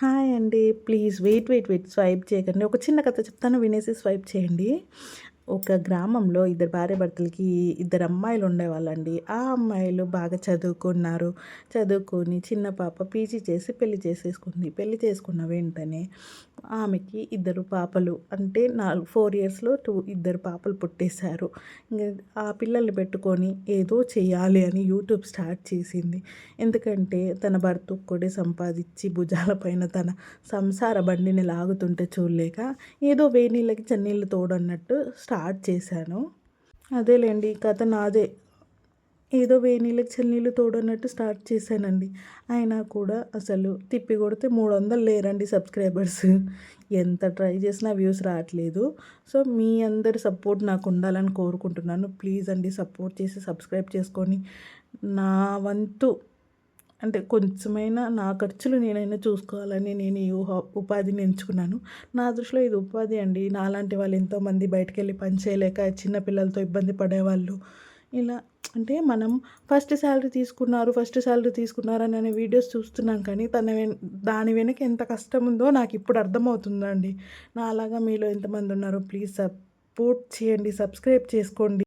Hi అండి. Please wait swipe చేయకండి. ఒక చిన్న కథ చెప్తాను వినేసి స్వైప్ చేయండి. ఒక గ్రామంలో ఇద్దరు భార్యాభర్తలకి ఇద్దరు అమ్మాయిలు ఉండేవాళ్ళండి. ఆ అమ్మాయిలు బాగా చదువుకున్నారు. చదువుకొని చిన్న పాప పీజీ చేసి పెళ్లి చేసేసుకుంది. పెళ్లి చేసుకున్న వెంటనే ఆమెకి ఇద్దరు పాపలు అంటే 4 ఇయర్స్‌లో ఇద్దరు పాపలు పుట్టేశారు. ఇంగ ఆ పిల్లల్ని పెట్టుకొని ఏదో చేయాలి అని యూట్యూబ్ స్టార్ట్ చేసింది. ఎందుకంటే తన భర్త ఒక్కడే సంపాదించి భుజాల పైన తన సంసార బండిని లాగుతుంటే చూడలేక ఏదో వేడి నీళ్ళకి చన్నీళ్ళు తోడన్నట్టు స్టార్ట్ చేశాను. అదేలెండి కథ నాదే. ఏదో వేడి నీళ్ళకి చన్నీళ్ళు తోడన్నట్టు స్టార్ట్ చేశానండి. అయినా కూడా అసలు తిప్పి కొడితే 300 లేరండి సబ్స్క్రైబర్స్. ఎంత ట్రై చేసినా వ్యూస్ రావట్లేదు. సో, మీ అందరి సపోర్ట్ నాకు ఉండాలని కోరుకుంటున్నాను. ప్లీజ్ అండి సపోర్ట్ చేసి సబ్స్క్రైబ్ చేసుకొని నా వంతు అంటే కొంచెమైనా నా ఖర్చులు నేనైనా చూసుకోవాలని నేను ఈ ఉపాధిని ఎంచుకున్నాను. నా దృష్టిలో ఇది ఉపాధి అండి. నాలాంటి వాళ్ళు ఎంతోమంది బయటికెళ్ళి పని చేయలేక చిన్న పిల్లలతో ఇబ్బంది పడేవాళ్ళు. ఇలా అంటే మనం ఫస్ట్ సాలరీ తీసుకున్నారని అనే వీడియోస్ చూస్తున్నాం కానీ దాని వెనక ఎంత కష్టం ఉందో నాకిప్పుడు అర్థమవుతుందండి. నాలాగా మీలో ఎంతమంది ఉన్నారో ప్లీజ్ సపోర్ట్ చేయండి. సబ్స్క్రైబ్ చేసుకోండి.